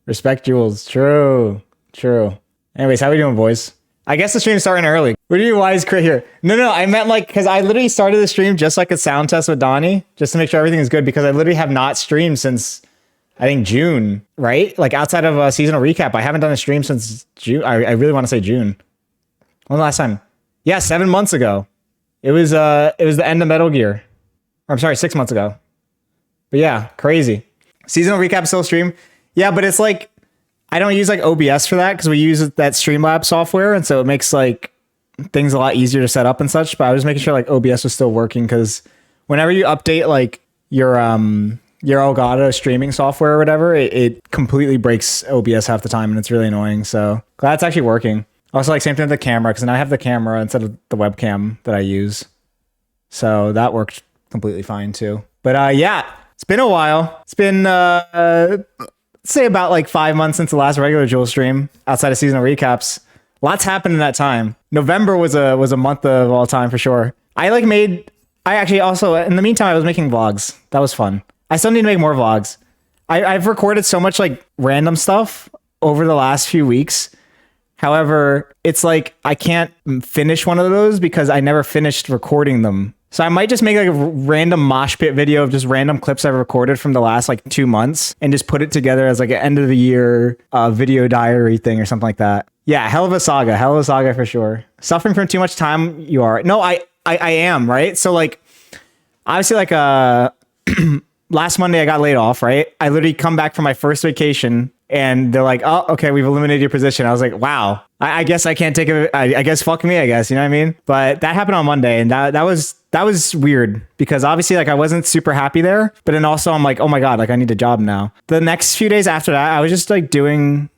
Respect Jules. True. True. Anyways, how we doing, boys? I guess the stream's starting early. What do you wise crit here? No, I meant like, because I literally started the stream just like a sound test with Donnie, just to make sure everything is good, because I literally have not streamed since, I think, June, right? Like outside of a seasonal recap, I haven't done a stream since June. I really want to say June. When was the last time? Yeah, 7 months ago. It was the end of Metal Gear. Or, I'm sorry, 6 months ago. But yeah, crazy. Seasonal recap still stream. Yeah, but it's like, I don't use like OBS for that because we use that Streamlabs software, and so it makes like things a lot easier to set up and such. But I was making sure like OBS was still working, because whenever you update like your Elgato streaming software or whatever, it completely breaks OBS half the time, and it's really annoying. So glad it's actually working. Also, like same thing with the camera, because now I have the camera instead of the webcam that I use, so that worked completely fine too. But yeah, it's been a while. It's been say about like 5 months since the last regular Jules stream outside of seasonal recaps. Lots happened in that time. November was a month of all time for sure. I actually also, in the meantime, I was making vlogs. That was fun. I still need to make more vlogs. I've recorded so much like random stuff over the last few weeks. However, it's like I can't finish one of those because I never finished recording them. So I might just make like a random mosh pit video of just random clips I've recorded from the last like 2 months and just put it together as like an end of the year video diary thing or something like that. Yeah, hell of a saga for sure. Suffering from too much time, you are. No, I am, right? So like, obviously like last Monday I got laid off, right? I literally come back from my first vacation and they're like, oh, okay, we've eliminated your position. I was like, wow, I guess I can't take it. I guess fuck me, I guess, you know what I mean? But that happened on Monday, and that was weird, because obviously like I wasn't super happy there, but then also I'm like, oh my God, like I need a job now. The next few days after that, I was just like doing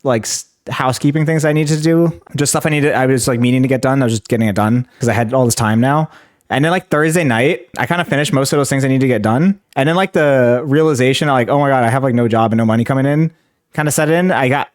like housekeeping things I needed to do, just stuff I was like meaning to get done. I was just getting it done because I had all this time now. And then like Thursday night, I kind of finished most of those things I need to get done. And then like the realization of like, oh my God, I have like no job and no money coming in kind of set in. I got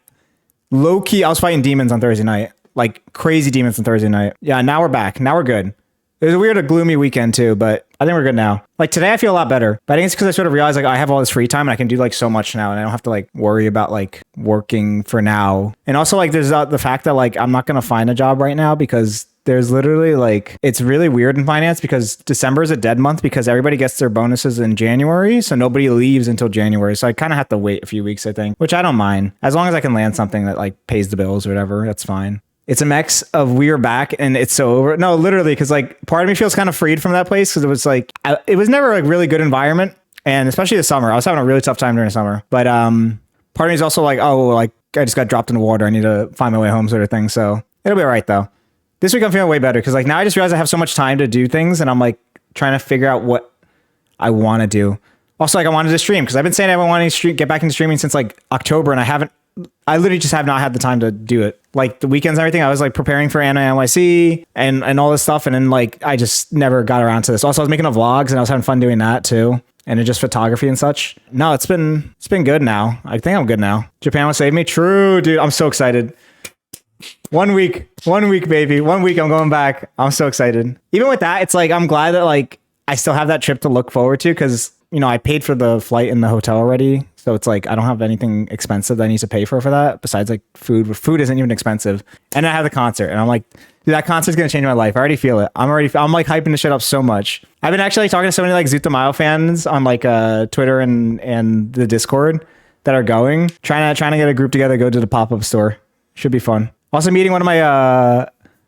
low key, I was fighting demons on Thursday night, like crazy demons on Thursday night. Yeah, now we're back. Now we're good. It was a weird, gloomy weekend too, but I think we're good now. Like today I feel a lot better, but I think it's because I sort of realized like I have all this free time and I can do like so much now, and I don't have to like worry about like working for now. And also like there's the fact that like I'm not going to find a job right now, because there's literally like, it's really weird in finance because December is a dead month because everybody gets their bonuses in January. So nobody leaves until January. So I kind of have to wait a few weeks, I think, which I don't mind. As long as I can land something that like pays the bills or whatever, that's fine. It's a mix of we are back and it's so over. No, literally, because like part of me feels kind of freed from that place, because it was like, it was never a really good environment. And especially the summer, I was having a really tough time during the summer. But part of me is also like, oh, like I just got dropped in the water. I need to find my way home, sort of thing. So it'll be all right though. This week I'm feeling way better because like now I just realized I have so much time to do things, and I'm like trying to figure out what I want to do. Also, like I wanted to stream because I've been saying I want to get back into streaming since like October, and I literally just have not had the time to do it. Like the weekends and everything, I was like preparing for Anime NYC and all this stuff, and then like I just never got around to this. Also, I was making a vlogs and I was having fun doing that too, and it just photography and such. No, it's been good now. I think I'm good now. Japan will save me. True, dude. I'm so excited. 1 week, baby. 1 week, I'm going back. I'm so excited. Even with that, it's like I'm glad that like I still have that trip to look forward to, because you know I paid for the flight and the hotel already, so it's like I don't have anything expensive that I need to pay for that besides like food. Food isn't even expensive, and I have the concert, and I'm like, dude, that concert's gonna change my life. I already feel it. I'm like hyping the shit up so much. I've been actually talking to so many like Zutamayo fans on like Twitter and the Discord that are going, trying to get a group together, go to the pop-up store. Should be fun. Also meeting one of my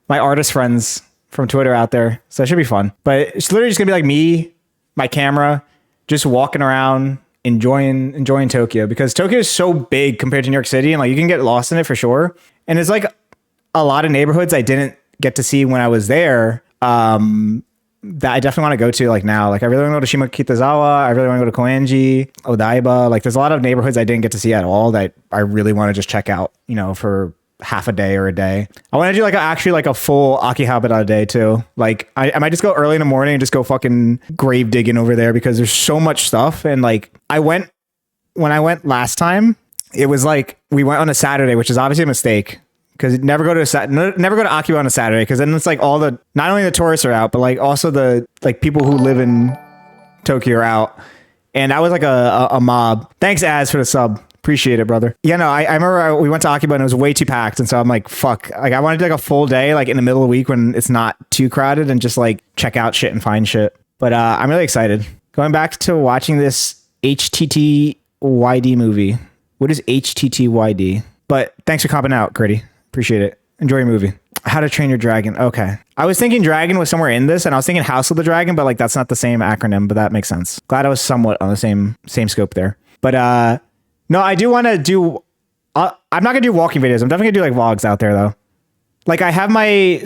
artist friends from Twitter out there, so it should be fun. But it's literally just gonna be like me, my camera, just walking around, enjoying Tokyo, because Tokyo is so big compared to New York City, and like you can get lost in it for sure. And it's like a lot of neighborhoods I didn't get to see when I was there. That I definitely want to go to like now. Like I really want to go to Shimokitazawa. I really want to go to Koenji, Odaiba. Like there's a lot of neighborhoods I didn't get to see at all that I really want to just check out, you know, for half a day or a day. I want to do like a full Akihabara day too. Like I might just go early in the morning and just go fucking grave digging over there, because there's so much stuff. And like when I went last time, it was like we went on a Saturday, which is obviously a mistake, because never go to Akiba on a Saturday, because then it's like not only the tourists are out, but like also the like people who live in Tokyo are out. And that was like a mob. Thanks Az for the sub. Appreciate it, brother. Yeah, no, I remember we went to Akiba and it was way too packed. And so I'm like, fuck. Like I wanted to take a full day, like in the middle of the week when it's not too crowded and just like check out shit and find shit. But I'm really excited. Going back to watching this HTTYD movie. What is HTTYD? But thanks for copping out, Gritty. Appreciate it. Enjoy your movie. How to Train Your Dragon. Okay. I was thinking Dragon was somewhere in this, and I was thinking House of the Dragon, but like that's not the same acronym, but that makes sense. Glad I was somewhat on the same scope there. But no, I do want to do. I'm not gonna do walking videos. I'm definitely gonna do like vlogs out there though. Like I have I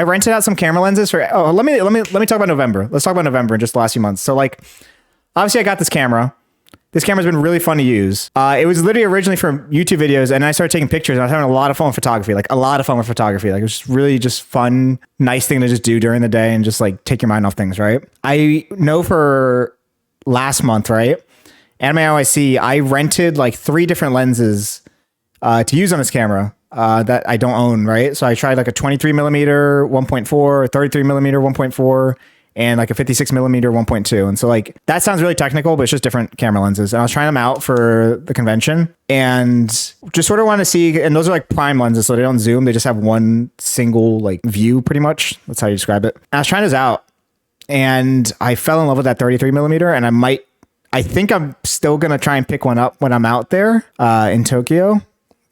rented out some camera lenses for. Oh, let me talk about November. Let's talk about November in just the last few months. So like, obviously I got this camera. This camera's been really fun to use. It was literally originally for YouTube videos, and I started taking pictures, and I was having a lot of fun with photography. Like, a lot of fun with photography. Like, it was just really just fun, nice thing to just do during the day and just, like, take your mind off things, right? I know for last month, right? Anime OIC, I rented, like, 3 different lenses to use on this camera that I don't own, right? So I tried, like, a 23mm 1.4, a 33mm 1.4, and like a 56mm 1.2. And so like, that sounds really technical, but it's just different camera lenses. And I was trying them out for the convention and just sort of want to see, and those are like prime lenses. So they don't zoom. They just have one single like view pretty much. That's how you describe it. And I was trying this out and I fell in love with that 33mm, and I think I'm still going to try and pick one up when I'm out there in Tokyo,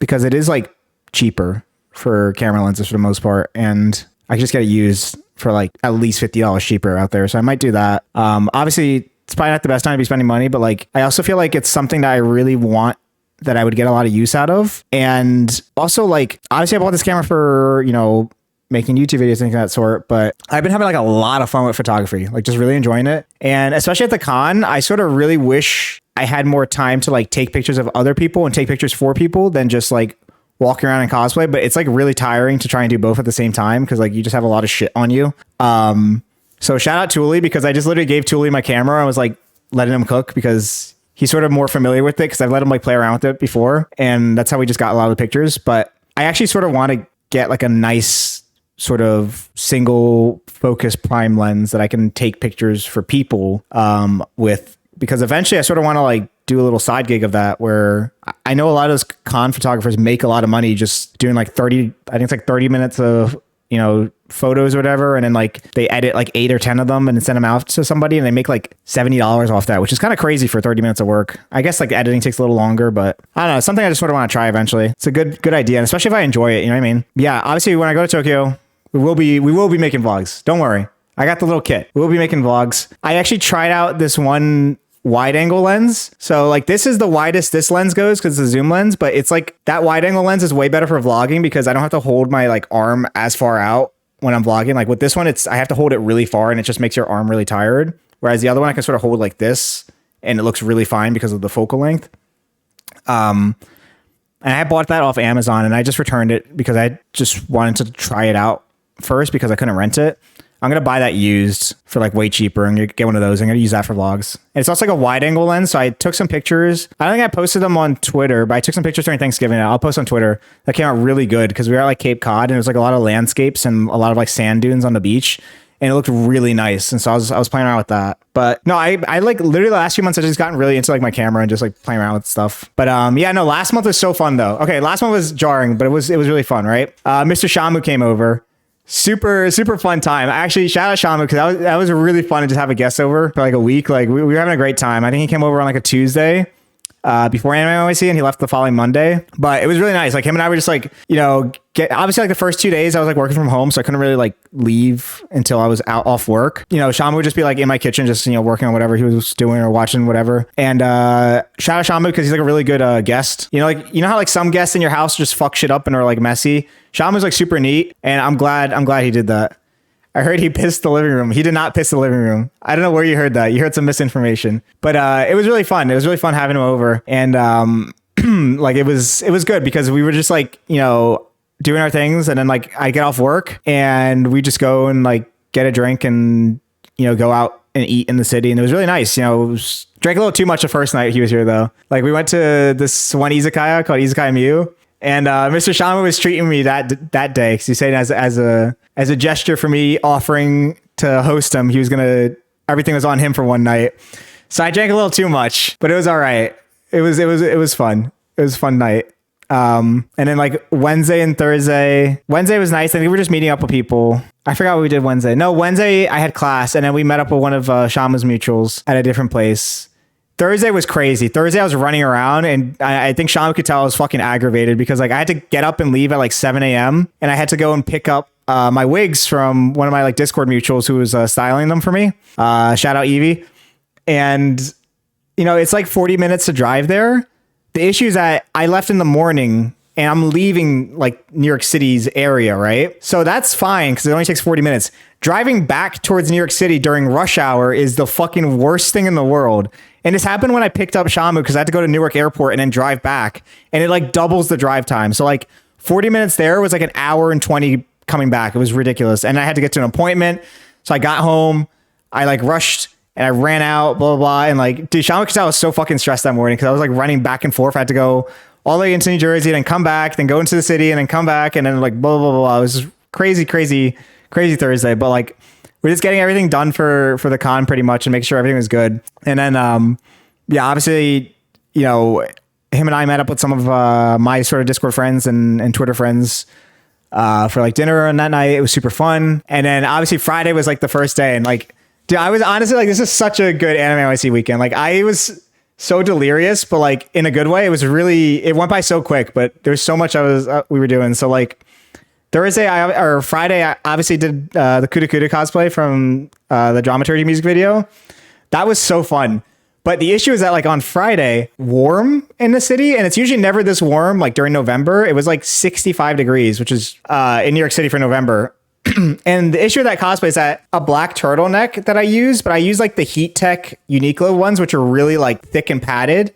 because it is like cheaper for camera lenses for the most part. And I can just get it used for like at least $50 cheaper out there. So I might do that. Obviously it's probably not the best time to be spending money, but like, I also feel like it's something that I really want, that I would get a lot of use out of. And also like, obviously I bought this camera for, you know, making YouTube videos, things of that sort, but I've been having like a lot of fun with photography, like just really enjoying it. And especially at the con, I sort of really wish I had more time to like take pictures of other people and take pictures for people than just like walking around in cosplay. But it's like really tiring to try and do both at the same time, because like you just have a lot of shit on you. So shout out Tuli, because I just literally gave Tuli my camera. I was like letting him cook because he's sort of more familiar with it, because I've let him like play around with it before, and that's how we just got a lot of the pictures. But I actually sort of want to get like a nice sort of single focus prime lens that I can take pictures for people with, because eventually I sort of want to like do a little side gig of that, where I know a lot of those con photographers make a lot of money just doing like 30 minutes of, you know, photos or whatever. And then like they edit like 8 or 10 of them and send them out to somebody, and they make like $70 off that, which is kind of crazy for 30 minutes of work. I guess like the editing takes a little longer, but I don't know. It's something I just sort of want to try eventually. It's a good idea. And especially if I enjoy it, you know what I mean? Yeah. Obviously when I go to Tokyo, we will be making vlogs. Don't worry. I got the little kit. We will be making vlogs. I actually tried out this one wide angle lens. So like, this is the widest this lens goes because it's a zoom lens, but it's like that wide angle lens is way better for vlogging, because I don't have to hold my like arm as far out when I'm vlogging. Like with this one, I have to hold it really far, and it just makes your arm really tired. Whereas the other one, I can sort of hold like this and it looks really fine because of the focal length. And I bought that off Amazon, and I just returned it because I just wanted to try it out first because I couldn't rent it. I'm going to buy that used for like way cheaper and get one of those. I'm going to use that for vlogs. And it's also like a wide angle lens. So I took some pictures. I don't think I posted them on Twitter, but I took some pictures during Thanksgiving. I'll post on Twitter. That came out really good because we were at like Cape Cod, and it was like a lot of landscapes and a lot of like sand dunes on the beach. And it looked really nice. And so I was playing around with that. But no, I like literally the last few months, I've just gotten really into like my camera and just like playing around with stuff. But yeah, no, last month was so fun though. Okay, last month was jarring, but it was really fun, right? Mr. Shamu came over. Super fun time. Actually, shout out Shamu, because that was really fun to just have a guest over for like a week. Like we were having a great time. I think he came over on like a Tuesday before Anime OIC, and he left the following Monday. But it was really nice. Like him and I were just like, you know, obviously like the first 2 days I was like working from home, so I couldn't really like leave until I was off work. You know, Shamu would just be like in my kitchen, just, you know, working on whatever he was doing or watching whatever. And shout out Shamu, because he's like a really good guest. You know, like, you know how like some guests in your house just fuck shit up and are like messy. Shamu's like super neat, and I'm glad he did that. I heard he pissed the living room. He did not piss the living room. I don't know where you heard that. You heard some misinformation, but it was really fun. It was really fun having him over, and like it was good because we were just like, you know, doing our things, and then like I get off work and we just go and like get a drink and, you know, go out and eat in the city, and it was really nice. You know, drank a little too much the first night he was here though. Like we went to this one izakaya called Izakaya Mew. And Mr. Shamu was treating me that day, because he said as a gesture for me offering to host him, everything was on him for one night. So I drank a little too much, but it was all right. it was fun. It was a fun night. And then like Wednesday and Thursday. Wednesday was nice. I think we were just meeting up with people. I forgot what we did Wednesday. No, Wednesday I had class, and then we met up with one of Shama's mutuals at a different place. Thursday was crazy. Thursday I was running around, and I think Shama could tell I was fucking aggravated because like I had to get up and leave at like 7 a.m. and I had to go and pick up my wigs from one of my like Discord mutuals who was styling them for me. Shout out Evie. And you know, it's like 40 minutes to drive there. The issue is that I left in the morning and I'm leaving like New York City's area, right? So that's fine because it only takes 40 minutes. Driving back towards New York City during rush hour is the fucking worst thing in the world. And this happened when I picked up Shamu because I had to go to Newark Airport and then drive back. And it like doubles the drive time. So like 40 minutes there was like an hour and 20 coming back. It was ridiculous. And I had to get to an appointment. So I got home. I like rushed and I ran out, blah, blah, blah. And like, dude, Shamu could tell I was so fucking stressed that morning because I was like running back and forth. I had to go all the way into New Jersey and then come back, then go into the city and then come back. And then like, blah, blah, blah, blah. It was crazy, crazy, crazy Thursday. But like, we're just getting everything done for the con pretty much and make sure everything was good. And then, yeah, obviously, you know, him and I met up with some of my sort of Discord friends and Twitter friends for like dinner on that night. It was super fun. And then obviously Friday was like the first day. And like, dude, I was honestly like, this is such a good Anime NYC weekend. Like I was so delirious, but like in a good way. It was really, it went by so quick, but there was so much we were doing. So like Thursday or Friday, I obviously did the Kuda Kuda cosplay from the Dramaturgy music video. That was so fun. But the issue is that like on Friday, warm in the city, and it's usually never this warm. Like during November, it was like 65 degrees, which is in New York City for November. And the issue with that cosplay is that a black turtleneck that I use, but I use like the Heat Tech Uniqlo ones, which are really like thick and padded.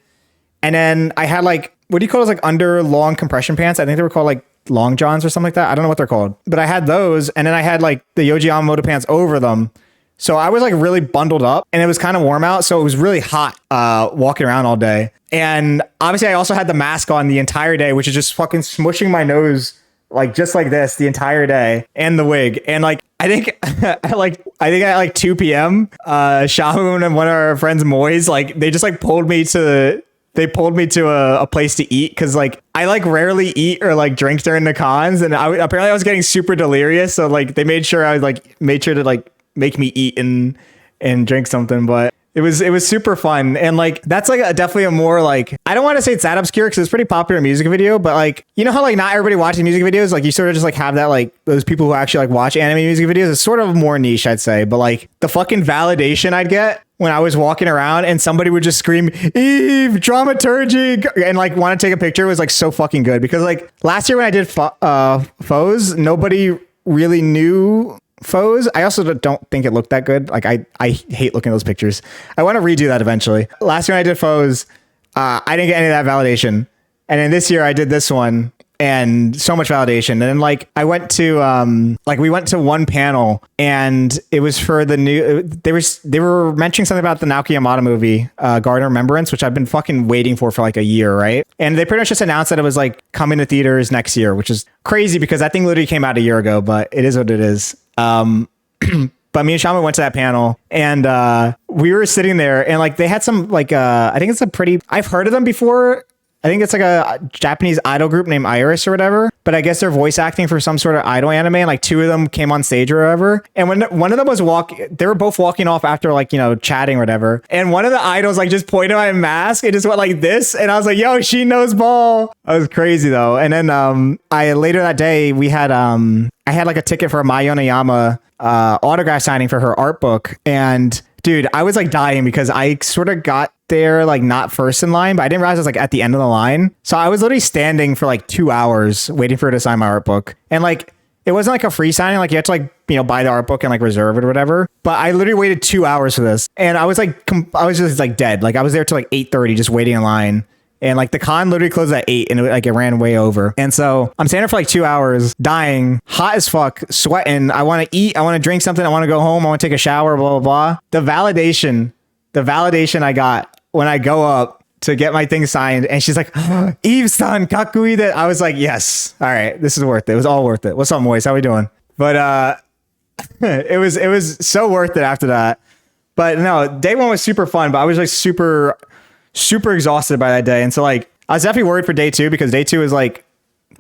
And then I had like, what do you call those? Like under long compression pants. I think they were called like long johns or something like that. I don't know what they're called, but I had those. And then I had like the Yohji Yamamoto pants over them. So I was like really bundled up and it was kind of warm out. So it was really hot walking around all day. And obviously I also had the mask on the entire day, which is just fucking smushing my nose like just like this the entire day, and the wig. And like, I think at like 2 p.m., Shahoon and one of our friends, Moyes, like they just like pulled me to a place to eat. Cause like I like rarely eat or like drink during the cons. And apparently I was getting super delirious. So like they made sure to like make me eat and drink something. But it was super fun. And like, that's like definitely a more like, I don't want to say it's that obscure because it's a pretty popular music video, but like, you know how like not everybody watches music videos? Like you sort of just like have that, like those people who actually like watch anime music videos. It's sort of more niche, I'd say. But like the fucking validation I'd get when I was walking around and somebody would just scream, Eve, dramaturgy, and like want to take a picture was like so fucking good. Because like last year when I did Foes, nobody really knew Foes. I also don't think it looked that good. Like I hate looking at those pictures. I want to redo that eventually. Last year when I did Foes, I didn't get any of that validation. And then this year I did this one and so much validation. And then like I went to we went to one panel and it was for the new, they were mentioning something about the Naoki Yamada movie, Garden of Remembrance, which I've been fucking waiting for like a year, right? And they pretty much just announced that it was like coming to theaters next year, which is crazy because that thing literally came out a year ago, but it is what it is. But me and Shama went to that panel and we were sitting there and like they had some like I think it's a pretty, I've heard of them before. I think it's like a Japanese idol group named Iris or whatever, but I guess they're voice acting for some sort of idol anime, and like two of them came on stage or whatever. And when one of them was they were both walking off after like, you know, chatting or whatever. And one of the idols like just pointed at my mask and just went like this. And I was like, yo, she knows ball. That was crazy though. And then later that day we had I had like a ticket for a Mai Yonayama autograph signing for her art book. And dude, I was like dying because I sort of got there like not first in line, but I didn't realize I was like at the end of the line. So I was literally standing for like 2 hours waiting for her to sign my art book. And like, it wasn't like a free signing. Like you had to like, you know, buy the art book and like reserve it or whatever. But I literally waited 2 hours for this. And I was like, I was just like dead. Like I was there till like 8:30 just waiting in line. And like the con literally closed at 8 and it ran way over. And so I'm standing for like 2 hours, dying, hot as fuck, sweating. I want to eat. I want to drink something. I want to go home. I want to take a shower, blah, blah, blah. The validation I got when I go up to get my thing signed and she's like, oh, Eve-san, kakui that. I was like, yes. All right. This is worth it. It was all worth it. What's up, Moise? How we doing? But it was so worth it after that. But no, day one was super fun, but I was like super super exhausted by that day. And so like, I was definitely worried for day 2 because day 2 is like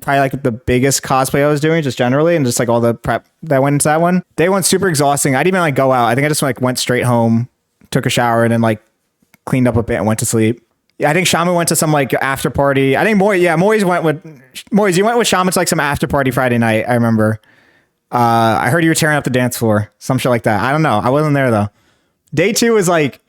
probably like the biggest cosplay I was doing just generally, and just like all the prep that went into that one. Day 1 super exhausting. I didn't even like go out. I think I just like went straight home, took a shower, and then like cleaned up a bit and went to sleep. Yeah, I think Shaman went to some like after party. I think Moise went with Moise. You went with Shaman to like some after party Friday night. I remember. I heard you were tearing up the dance floor, some shit like that. I don't know. I wasn't there though. Day 2 was like,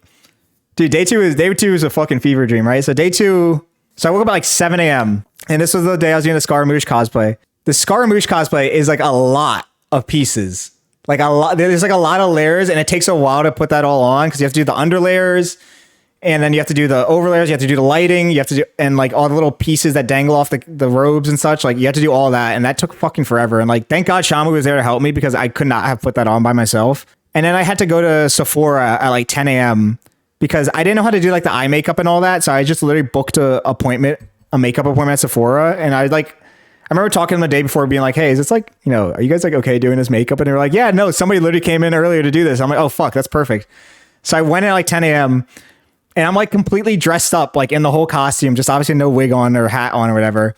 dude. Day 2 is a fucking fever dream, right? So day 2. So I woke up at like 7 a.m. and this was the day I was doing the Scaramouche cosplay. The Scaramouche cosplay is like a lot of pieces, like a lot. There's like a lot of layers, and it takes a while to put that all on because you have to do the underlayers. And then you have to do the overlayers, you have to do the lighting, you have to do, and like all the little pieces that dangle off the robes and such. Like you have to do all that. And that took fucking forever. And like, thank God Shamu was there to help me because I could not have put that on by myself. And then I had to go to Sephora at like 10 a.m. because I didn't know how to do like the eye makeup and all that. So I just literally booked a makeup appointment at Sephora. And I remember talking to them the day before being like, hey, is this like, you know, are you guys like okay doing this makeup? And they were like, yeah, no, somebody literally came in earlier to do this. I'm like, oh fuck, that's perfect. So I went in at like 10 a.m. and I'm like completely dressed up, like in the whole costume, just obviously no wig on or hat on or whatever.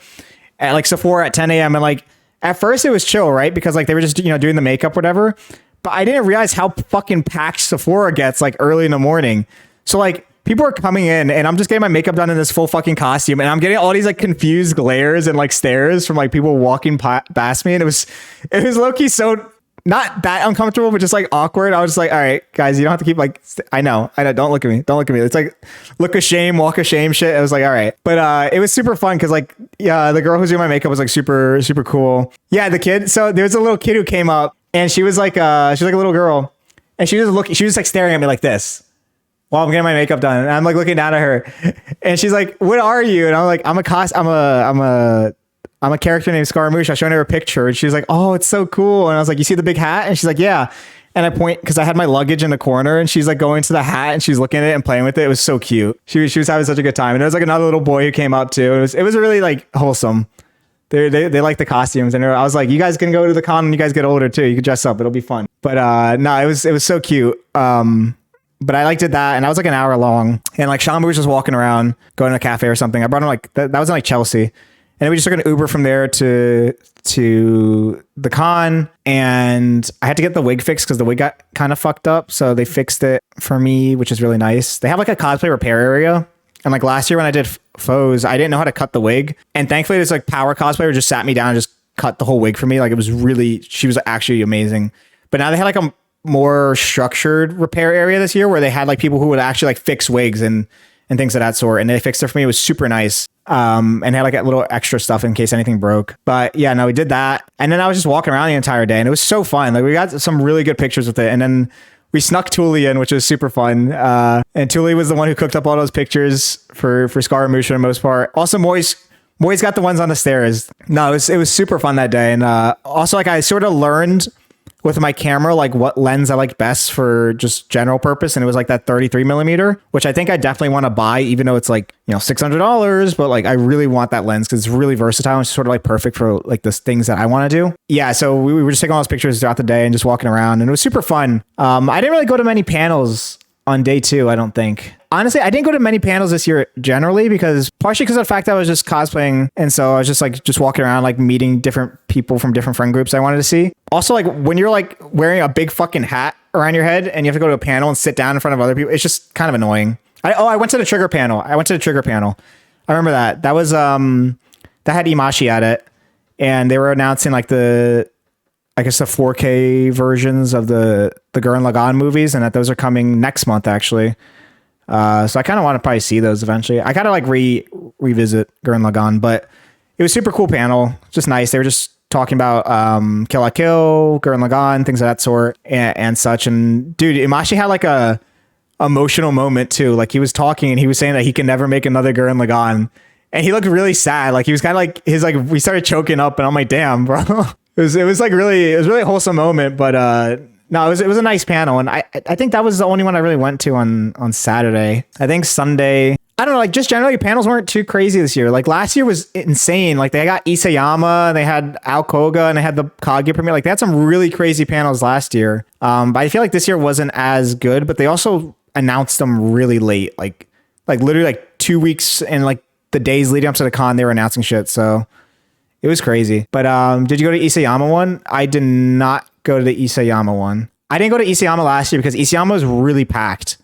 At like Sephora at 10 a.m. And like, at first it was chill, right? Because like they were just, you know, doing the makeup, whatever. But I didn't realize how fucking packed Sephora gets like early in the morning. So like people are coming in and I'm just getting my makeup done in this full fucking costume. And I'm getting all these like confused glares and like stares from like people walking past me. And it was low-key so not that uncomfortable, but just like awkward. I was just like, all right, guys, you don't have to keep like, I know. Don't look at me. Don't look at me. It's like look of shame, walk of shame shit. I was like, all right. But it was super fun because like, yeah, the girl who's doing my makeup was like super, super cool. Yeah, the kid. So there's a little kid who came up and she was like a little girl and she was like staring at me like this while I'm getting my makeup done. And I'm like looking down at her and she's like, what are you? And I'm like, I'm a character named Scaramouche. I showed her a picture and she was like, oh, it's so cool. And I was like, you see the big hat? And she's like, yeah. And I point because I had my luggage in the corner and she's like going to the hat and she's looking at it and playing with it. It was so cute. She was having such a good time. And there was like another little boy who came up too. It was really like wholesome. They like the costumes. And I was like, you guys can go to the con when you guys get older too. You can dress up. It'll be fun. But no, it was so cute. But I did that and I was like an hour long. And like Shamu was just walking around, going to a cafe or something. I brought him like, that was in like Chelsea. And we just took an Uber from there to the con, and I had to get the wig fixed because the wig got kind of fucked up. So they fixed it for me, which is really nice. They have like a cosplay repair area. And like last year when I did Foes, I didn't know how to cut the wig. And thankfully this like power cosplayer just sat me down and just cut the whole wig for me. Like she was actually amazing. But now they had like a more structured repair area this year where they had like people who would actually like fix wigs and things of that sort. And they fixed it for me. It was super nice. And had like a little extra stuff in case anything broke. But yeah, no, we did that. And then I was just walking around the entire day and it was so fun. Like we got some really good pictures with it. And then we snuck Thule in, which was super fun. And Thule was the one who cooked up all those pictures for Scaramouche for the most part. Also, Moise got the ones on the stairs. No, it was super fun that day. And also like I sort of learned with my camera, like what lens I like best for just general purpose. And it was like that 33 millimeter, which I think I definitely want to buy, even though it's like, you know, $600, but like, I really want that lens because it's really versatile. And it's sort of like perfect for like the things that I want to do. Yeah. So we were just taking all those pictures throughout the day and just walking around and it was super fun. I didn't really go to many panels on day 2, I don't think. Honestly, I didn't go to many panels this year generally partially because of the fact that I was just cosplaying. And so I was just walking around, like meeting different people from different friend groups I wanted to see. Also, like when you're like wearing a big fucking hat around your head and you have to go to a panel and sit down in front of other people, it's just kind of annoying. I went to the Trigger panel. I remember that. That was, that had Imashi at it. And they were announcing like the 4K versions of the Gurren Lagann movies and that those are coming next month actually. So I kind of want to probably see those eventually. I kind of like revisit Gurren Lagann, but it was super cool panel. Just nice. They were just talking about Kill la Kill, Gurren Lagann, things of that sort and such. And dude, Imashi had like a emotional moment too. Like he was talking and he was saying that he can never make another Gurren Lagann. And he looked really sad. Like he was kind of like we started choking up and I'm like, damn, bro. It was really a wholesome moment, but no, it was a nice panel, and I think that was the only one I really went to on Saturday. I think Sunday, I don't know, like just generally panels weren't too crazy this year. Like last year was insane. Like they got Isayama, they had Ao Koga, and they had the Kaguya premiere. Like they had some really crazy panels last year. But I feel like this year wasn't as good, but they also announced them really late. Like Like literally like 2 weeks and like the days leading up to the con, they were announcing shit. So it was crazy. But did you go to Isayama one? I did not go to the Isayama one. I didn't go to Isayama last year because Isayama was really packed.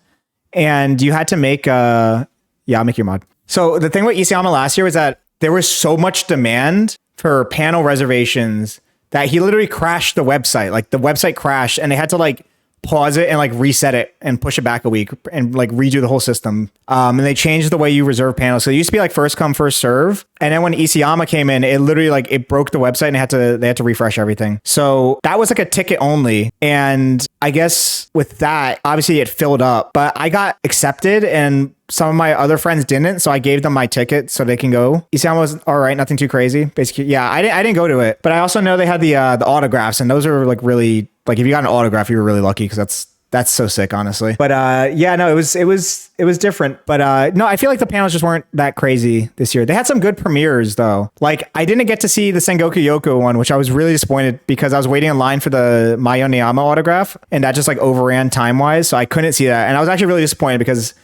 And you had to make I'll make your mod. So the thing with Isayama last year was that there was so much demand for panel reservations that he literally crashed the website. Like the website crashed and they had to like pause it and like reset it and push it back a week and like redo the whole system. And they changed the way you reserve panels. So it used to be like first come, first serve. And then when Isayama came in, it literally like it broke the website and they had to refresh everything. So that was like a ticket only. And I guess with that, obviously it filled up, but I got accepted and some of my other friends didn't. So I gave them my ticket so they can go. Isayama was all right. Nothing too crazy. Basically, yeah, I didn't go to it, but I also know they had the autographs and those are like really, like if you got an autograph, you were really lucky because that's so sick, honestly. But no, it was different. But no, I feel like the panels just weren't that crazy this year. They had some good premieres though. Like I didn't get to see the Sengoku Yoko one, which I was really disappointed because I was waiting in line for the Mayo Neyama autograph and that just like overran time wise. So I couldn't see that. And I was actually really disappointed because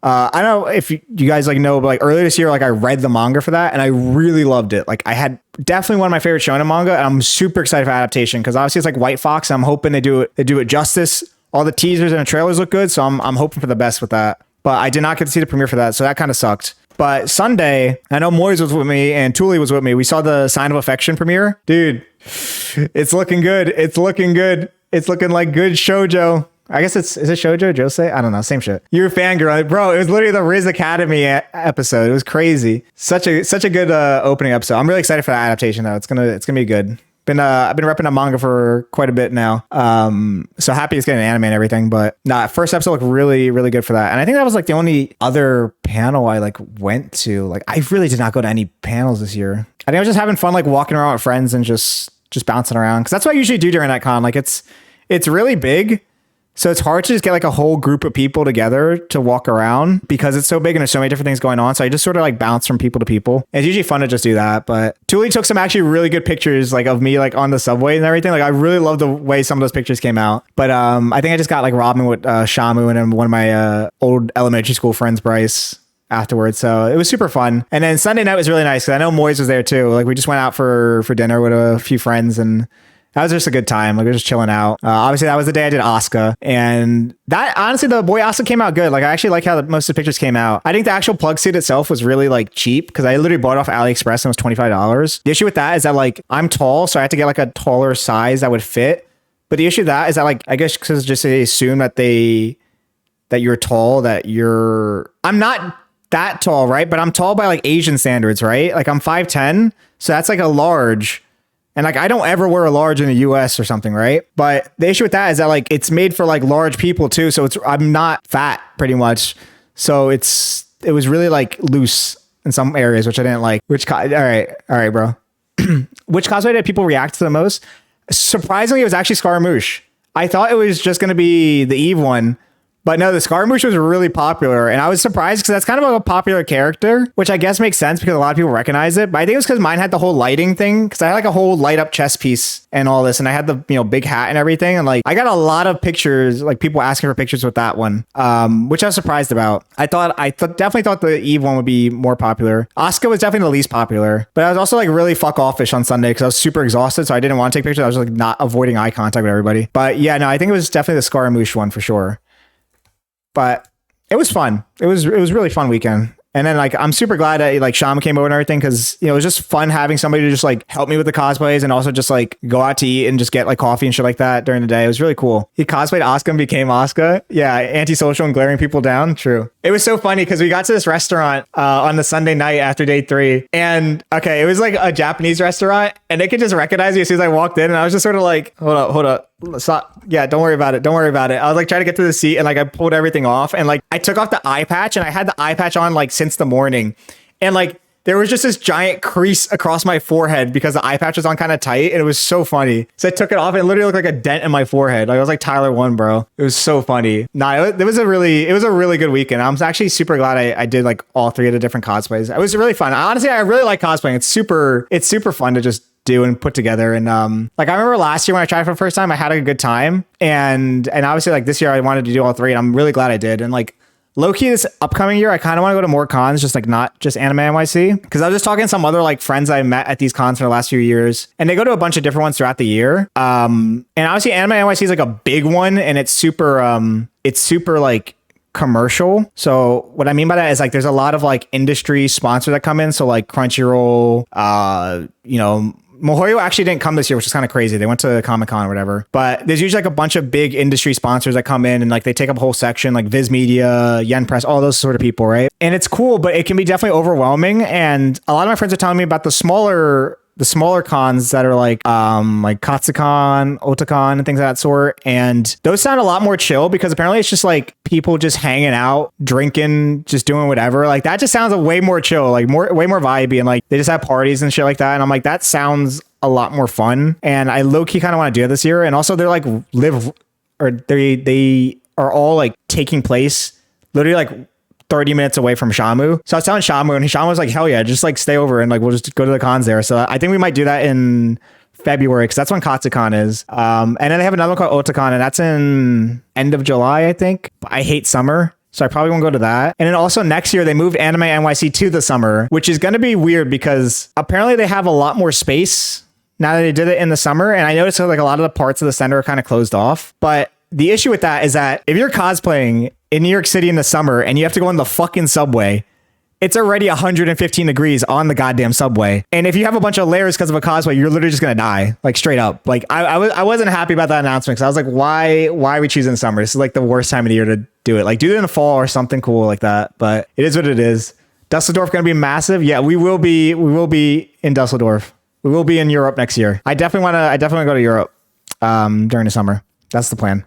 I don't know if you guys like know, but like earlier this year, like I read the manga for that and I really loved it. Like I had definitely one of my favorite shonen manga and I'm super excited for adaptation because obviously it's like White Fox. And I'm hoping they do it justice. All the teasers and the trailers look good. So I'm hoping for the best with that. But I did not get to see the premiere for that. So that kind of sucked. But Sunday, I know Moyes was with me and Thule was with me. We saw the Sign of Affection premiere. Dude, it's looking good. It's looking good. It's looking like good shoujo. I guess is it shoujo, Josei? I don't know. Same shit. You're a fangirl. Bro, it was literally the Riz Academy episode. It was crazy. Such a good opening episode. I'm really excited for that adaptation though. It's gonna be good. I've been repping that manga for quite a bit now. So happy it's getting an anime and everything. But first episode looked really, really good for that. And I think that was like the only other panel I like went to. Like I really did not go to any panels this year. I think I was just having fun like walking around with friends and just bouncing around. Cause that's what I usually do during that con. Like it's really big. So it's hard to just get like a whole group of people together to walk around because it's so big and there's so many different things going on. So I just sort of like bounce from people to people. It's usually fun to just do that. But Thule took some actually really good pictures like of me like on the subway and everything. Like I really love the way some of those pictures came out. But I think I just got like robbing with Shamu and then one of my old elementary school friends, Bryce, afterwards. So it was super fun. And then Sunday night was really nice because I know Moyes was there too. Like we just went out for dinner with a few friends and that was just a good time. Like we were just chilling out. Obviously, that was the day I did Asuka. And that, honestly, the boy Asuka came out good. Like I actually like how most of the pictures came out. I think the actual plug suit itself was really like cheap because I literally bought it off AliExpress and it was $25. The issue with that is that like I'm tall, so I had to get like a taller size that would fit. But the issue with that is that like, I guess because just they assume that you're tall, I'm not that tall, right? But I'm tall by like Asian standards, right? Like I'm 5'10", so that's like a large. And like, I don't ever wear a large in the US or something, right? But the issue with that is that like, it's made for like large people too. So I'm not fat pretty much. So it was really like loose in some areas, which I didn't like. All right, bro. Which cosplay did people react to the most? Surprisingly, it was actually Scaramouche. I thought it was just going to be the Eve one. But no, the Scaramouche was really popular. And I was surprised because that's kind of a popular character, which I guess makes sense because a lot of people recognize it. But I think it was because mine had the whole lighting thing. Because I had like a whole light up chest piece and all this. And I had the big hat and everything. And like I got a lot of pictures, like people asking for pictures with that one, which I was surprised about. I definitely thought the Eve one would be more popular. Asuka was definitely the least popular. But I was also like really fuck offish on Sunday because I was super exhausted. So I didn't want to take pictures. I was like not avoiding eye contact with everybody. But yeah, no, I think it was definitely the Scaramouche one for sure. But it was fun. It was really fun weekend. And then like, I'm super glad that like Shama came over and everything. Cause it was just fun having somebody to just like help me with the cosplays and also just like go out to eat and just get like coffee and shit like that during the day. It was really cool. He cosplayed Asuka and became Asuka. Yeah. Antisocial and glaring people down. True. It was so funny because we got to this restaurant on the Sunday night after day 3. And okay, it was like a Japanese restaurant and they could just recognize me as soon as I walked in. And I was just sort of like, hold up. Stop. Yeah, don't worry about it. I was like trying to get to the seat and like I pulled everything off and like I took off the eye patch and I had the eye patch on like since the morning. And like there was just this giant crease across my forehead because the eye patch was on kind of tight and it was so funny. So I took it off and it literally looked like a dent in my forehead. Like I was like Tyler 1, bro. It was so funny. It was a really good weekend. I'm actually super glad I did like all 3 of the different cosplays. It was really fun. Honestly, I really like cosplaying. It's super fun to just do and put together. And like I remember last year when I tried for the first time, I had a good time. And obviously like this year I wanted to do all 3 and I'm really glad I did. And like low-key this upcoming year, I kind of want to go to more cons, just like not just Anime NYC. Because I was just talking to some other like friends I met at these cons for the last few years, and they go to a bunch of different ones throughout the year. And obviously Anime NYC is like a big one, and it's super like commercial. So what I mean by that is like there's a lot of like industry sponsors that come in. So like Crunchyroll, MiHoYo actually didn't come this year, which is kind of crazy. They went to Comic-Con or whatever. But there's usually like a bunch of big industry sponsors that come in and like they take up a whole section, like Viz Media, Yen Press, all those sort of people, right? And it's cool, but it can be definitely overwhelming. And a lot of my friends are telling me about the smaller cons that are like Katsucon, Otakon, and things of that sort. And those sound a lot more chill because apparently it's just like people just hanging out, drinking, just doing whatever. Like that just sounds way more chill, like way more vibey, and like they just have parties and shit like that. And I'm like, that sounds a lot more fun. And I low key kind of want to do it this year. And also they're like they are all like taking place literally like 30 minutes away from Shamu. So I was telling Shamu, and Shamu was like, hell yeah, just like stay over and like we'll just go to the cons there. So I think we might do that in February because that's when Katsucon is. And then they have another one called Otakon, and that's in end of July, I think. But I hate summer, so I probably won't go to that. And then also next year, they moved Anime NYC to the summer, which is going to be weird because apparently they have a lot more space now that they did it in the summer. And I noticed that like a lot of the parts of the center are kind of closed off. But the issue with that is that if you're cosplaying in New York City in the summer and you have to go on the fucking subway, it's already 115 degrees on the goddamn subway. And if you have a bunch of layers because of a cosplay, you're literally just going to die, like straight up. Like I wasn't happy about that announcement because I was like, why are we choosing summer? This is like the worst time of the year to do it. Like do it in the fall or something cool like that. But it is what it is. Dusseldorf going to be massive. Yeah, we will be in Dusseldorf. We will be in Europe next year. I definitely want to go to Europe during the summer. That's the plan.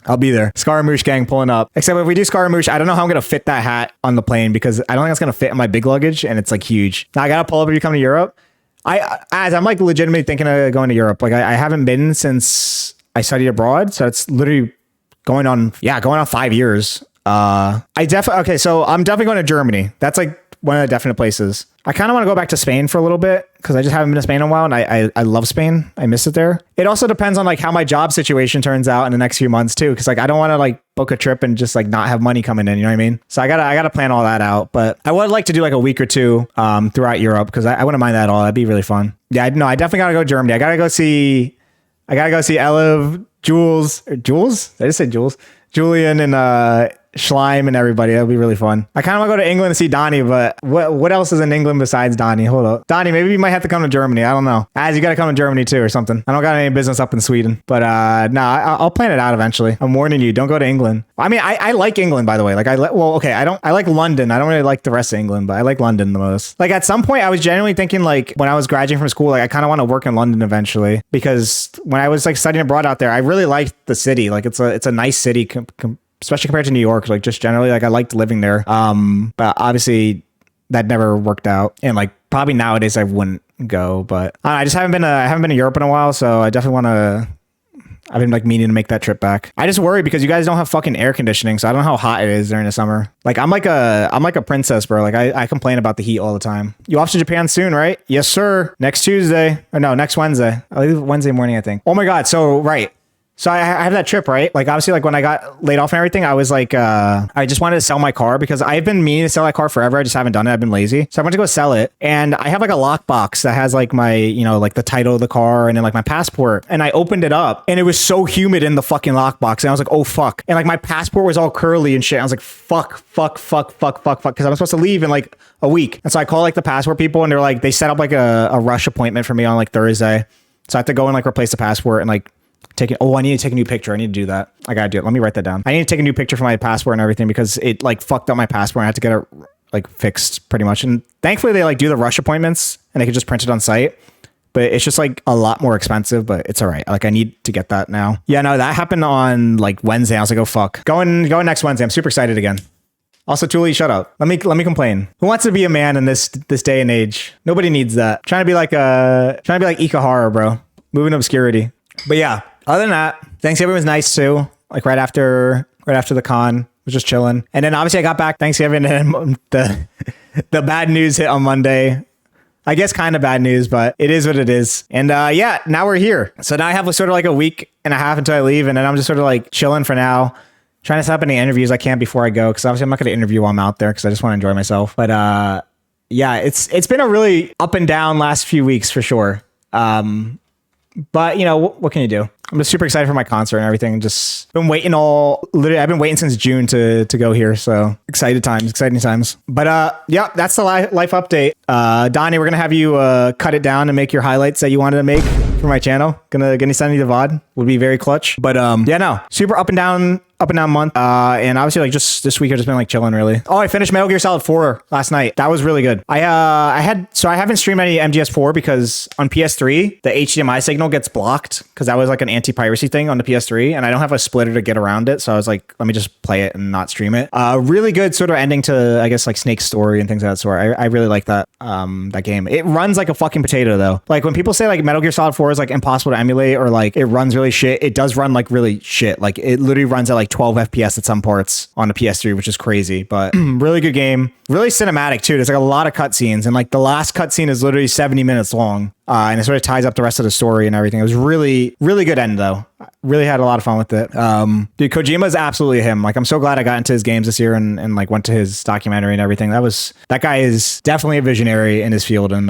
I'll be there. Scaramouche gang pulling up. Except if we do Scaramouche, I don't know how I'm going to fit that hat on the plane because I don't think it's going to fit in my big luggage and it's like huge. Now I got to pull up if you come to Europe. I'm like legitimately thinking of going to Europe. Like I haven't been since I studied abroad. So it's literally going on 5 years. So I'm definitely going to Germany. That's like one of the definite places. I kind of want to go back to Spain for a little bit because I just haven't been to Spain in a while, and I love Spain. I miss it there. It also depends on like how my job situation turns out in the next few months too, because like I don't want to like book a trip and just like not have money coming in. You know what I mean? So I gotta plan all that out. But I would like to do like a week or two throughout Europe because I wouldn't mind that at all. That'd be really fun. Yeah, I definitely gotta go to Germany. I gotta go see Eliv, Jules. Did I just say Jules? Julian and Schleim and everybody. That'll be really fun. I kind of want to go to England and see Donnie, but what else is in England besides Donnie? Hold up. Donnie, maybe you might have to come to Germany. I don't know. You got to come to Germany too or something. I don't got any business up in Sweden, but I'll plan it out eventually. I'm warning you. Don't go to England. I mean, I like England, by the way. Like I like London. I don't really like the rest of England, but I like London the most. Like at some point I was genuinely thinking like when I was graduating from school, like I kind of want to work in London eventually because when I was like studying abroad out there, I really liked the city. Like it's a nice city especially compared to New York, like just generally, like I liked living there. But obviously that never worked out. And like probably nowadays I wouldn't go, but I just haven't been to Europe in a while. So I definitely I've been like meaning to make that trip back. I just worry because you guys don't have fucking air conditioning. So I don't know how hot it is during the summer. Like I'm like a princess, bro. Like I complain about the heat all the time. You off to Japan soon, right? Yes, sir. Next Wednesday. I leave Wednesday morning, I think. Oh my God. So, right. So I have that trip, right? Like obviously like when I got laid off and everything, I was like, I just wanted to sell my car because I've been meaning to sell that car forever. I just haven't done it. I've been lazy. So I went to go sell it. And I have like a lockbox that has like my, like the title of the car and then like my passport. And I opened it up and it was so humid in the fucking lockbox. And I was like, oh fuck. And like my passport was all curly and shit. I was like, fuck. Cause I'm supposed to leave in like a week. And so I call like the passport people and they're like, they set up like a rush appointment for me on like Thursday. So I have to go and like replace the passport and like, I need to take a new picture. I need to do that. I gotta do it. Let me write that down. I need to take a new picture for my passport and everything because it like fucked up my passport. I had to get it like fixed pretty much. And thankfully they like do the rush appointments and they can just print it on site. But it's just like a lot more expensive, but it's all right. Like I need to get that now. Yeah, no, that happened on like Wednesday. I was like, oh fuck. Going next Wednesday. I'm super excited again. Also, Julie, shut up. Let me complain. Who wants to be a man in this day and age? Nobody needs that. Trying to be like Ikahara, bro. Moving obscurity. But yeah. Other than that, Thanksgiving was nice too. Like right after the con, was just chilling. And then obviously I got back Thanksgiving and the bad news hit on Monday. I guess kind of bad news, but it is what it is. And now we're here. So now I have sort of like a week and a half until I leave. And then I'm just sort of like chilling for now. Trying to set up any interviews I can before I go, because obviously I'm not going to interview while I'm out there because I just want to enjoy myself. But yeah, it's been a really up and down last few weeks for sure. But you know, what can you do? I'm just super excited for my concert and everything. Just been waiting I've been waiting since June to go here. So exciting times. But yeah, that's the life update. Donnie, we're going to have you cut it down and make your highlights that you wanted to make for my channel. Gonna send you the VOD. Would be very clutch. But yeah, no, super up and down month. And obviously like just this week I've just been like chilling really. Oh, I finished Metal Gear Solid 4 last night. That was really good. I haven't streamed any MGS4 because on PS3, the HDMI signal gets blocked because that was like an anti-piracy thing on the PS3 and I don't have a splitter to get around it. So I was like, let me just play it and not stream it. Really good sort of ending to, I guess, like Snake's story and things of that sort. I really like that game. It runs like a fucking potato though. Like when people say like Metal Gear Solid 4 is like impossible to emulate or like it runs really shit, it does run like really shit. Like it literally runs at like 12 FPS at some parts on the PS3, which is crazy, but really good game. Really cinematic too. There's like a lot of cutscenes and like the last cutscene is literally 70 minutes long. And it sort of ties up the rest of the story and everything. It was really, really good end though. Really had a lot of fun with it. Dude, Kojima is absolutely him. Like, I'm so glad I got into his games this year and like went to his documentary and everything. That guy is definitely a visionary in his field. And,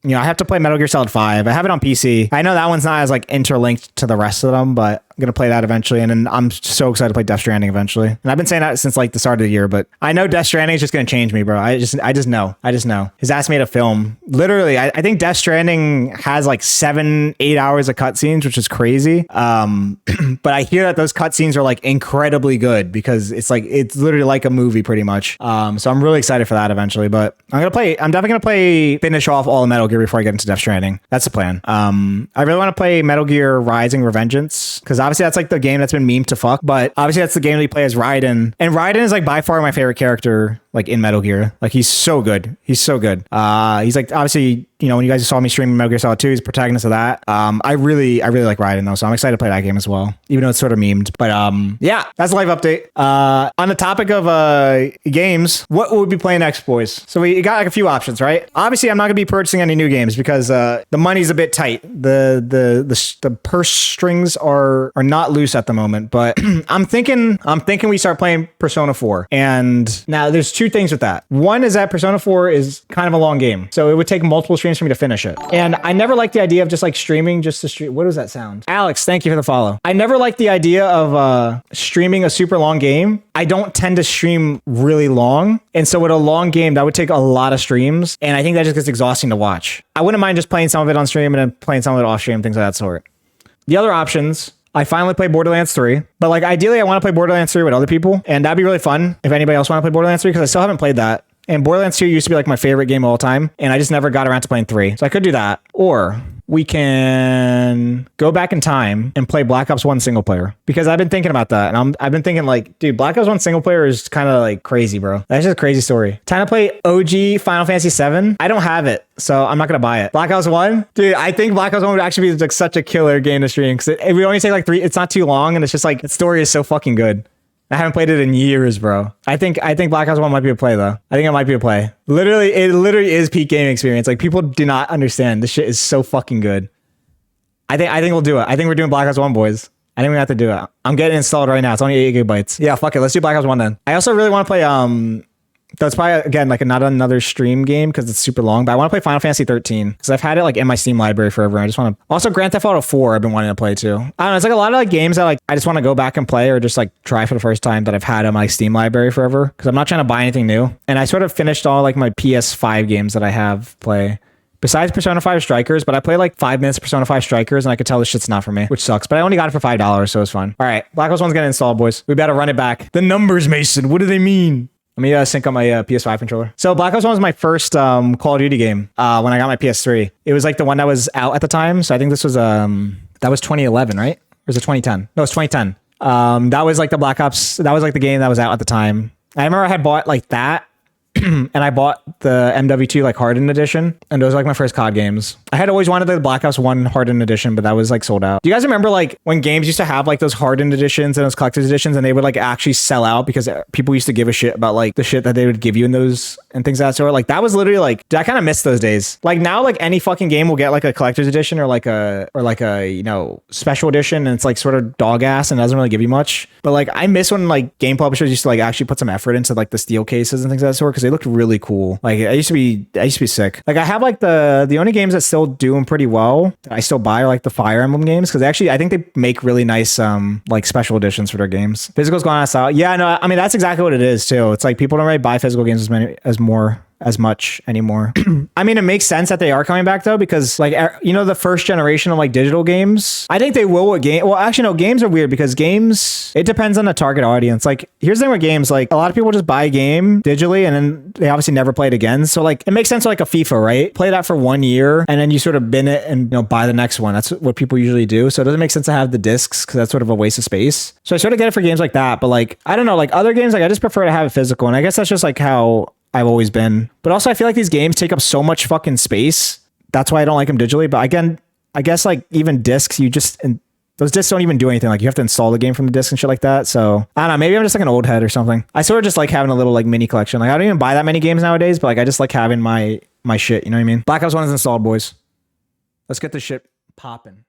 you know, I have to play Metal Gear Solid 5. I have it on PC. I know that one's not as like interlinked to the rest of them, but I'm going to play that eventually. And then I'm so excited to play Death Stranding eventually. And I've been saying that since like the start of the year, but I know Death Stranding is just going to change me, bro. I just know. His ass made a film. Literally, I think Death Stranding has like 7-8 hours of cutscenes, which is crazy. But I hear that those cutscenes are like incredibly good because it's literally like a movie pretty much. So I'm really excited for that eventually, but I'm definitely going to finish off all of Metal Gear before I get into Death Stranding. That's the plan. I really want to play Metal Gear Rising Revengeance because obviously that's like the game that's been memed to fuck, but obviously that's the game that you play as Raiden. And Raiden is like by far my favorite character like in Metal Gear. Like he's so good. He's like obviously, you know, when you guys saw me streaming Metal Gear Solid 2, he's the protagonist of that. I really like Raiden though, so I'm excited to play that game as well, even though it's sort of memed. But yeah, that's a live update. On the topic of games, what will we be playing next, boys? So we got like a few options, right? Obviously, I'm not gonna be purchasing any new games because the money's a bit tight. The purse strings are not loose at the moment. But I'm thinking we start playing Persona 4. And now there's two things with that. One is that Persona 4 is kind of a long game, so it would take multiple streams for me to finish it. And I never liked the idea of just like streaming just to stream. What does that sound? Alex, thank you for the follow. I never liked the idea of streaming a super long game. I don't tend to stream really long. And so with a long game, that would take a lot of streams. And I think that just gets exhausting to watch. I wouldn't mind just playing some of it on stream and then playing some of it off stream, things of that sort. The other options, I finally played Borderlands 3, but like ideally I want to play Borderlands 3 with other people, and that'd be really fun if anybody else want to play Borderlands 3 because I still haven't played that. And Borderlands 2 used to be like my favorite game of all time, and I just never got around to playing 3. So I could do that. Or we can go back in time and play Black Ops 1 single player because I've been thinking about that. And I've been thinking like, dude, Black Ops 1 single player is kind of like crazy, bro. That's just a crazy story. Time to play OG Final Fantasy 7. I don't have it, so I'm not going to buy it. Black Ops 1, dude, I think Black Ops 1 would actually be like such a killer game to stream because it would only take like 3. It's not too long, and it's just like the story is so fucking good. I haven't played it in years, bro. I think Black Ops 1 might be a play though. I think it might be a play. It literally is peak gaming experience. Like people do not understand. This shit is so fucking good. I think we'll do it. I think we're doing Black Ops 1, boys. I think we have to do it. I'm getting it installed right now. It's only 8 gigabytes. Yeah, fuck it. Let's do Black Ops 1 then. I also really want to play that's probably again like not another stream game because it's super long, but I want to play Final Fantasy 13 because I've had it like in my Steam library forever. I just want to also Grand Theft Auto 4. I've been wanting to play too. I don't know. It's like a lot of like games that like I just want to go back and play or just like try for the first time that I've had on my Steam library forever because I'm not trying to buy anything new. And I sort of finished all like my PS5 games that I have play. Besides Persona 5 Strikers, but I played like 5 minutes of Persona 5 Strikers and I could tell this shit's not for me, which sucks. But I only got it for $5, so it was fun. All right, Black Ops 1's getting installed, boys. We better run it back. The numbers, Mason. What do they mean? Let me sync on my PS5 controller. So Black Ops 1 was my first Call of Duty game when I got my PS3. It was like the one that was out at the time. So I think this was that was 2011, right? Or was it 2010? No, it's 2010. That was like the Black Ops. That was like the game that was out at the time. I remember I had bought like that and I bought the MW2 like Hardened Edition, and those were like my first COD games. I had always wanted the Black Ops 1 Hardened Edition, but that was like sold out. Do you guys remember like when games used to have like those Hardened Editions and those collector's editions, and they would like actually sell out because people used to give a shit about like the shit that they would give you in those and things of that sort? Like that was literally like, dude, I kind of miss those days. Like now, like any fucking game will get like a collector's edition or like a you know, special edition, and it's like sort of dog ass and doesn't really give you much. But like I miss when like game publishers used to like actually put some effort into like the steel cases and things of that sort, because they looked really cool. Like I used to be sick. Like I have like the only games that still doing pretty well that I still buy are like the Fire Emblem games, because actually I think they make really nice like special editions for their games. Physical's gone out. Yeah, no, I mean that's exactly what it is too. It's like people don't really buy physical games as much anymore. I mean, it makes sense that they are coming back though, because like, you know, the first generation of like digital games, I think they will with game. Well, actually no, games are weird because games, it depends on the target audience. Like here's the thing with games, like a lot of people just buy a game digitally and then they obviously never play it again. So like it makes sense like a FIFA, right? Play that for 1 year and then you sort of bin it and, you know, buy the next one. That's what people usually do. So it doesn't make sense to have the discs because that's sort of a waste of space. So I sort of get it for games like that. But like, I don't know, like other games, like I just prefer to have it physical. And I guess that's just like how I've always been. But also I feel like these games take up so much fucking space. That's why I don't like them digitally. But again, I guess like even discs, those discs don't even do anything. Like you have to install the game from the disc and shit like that. So I don't know, maybe I'm just like an old head or something. I sort of just like having a little like mini collection. Like I don't even buy that many games nowadays, but like I just like having my shit, you know what I mean? Black Ops 1 is installed, boys. Let's get this shit popping.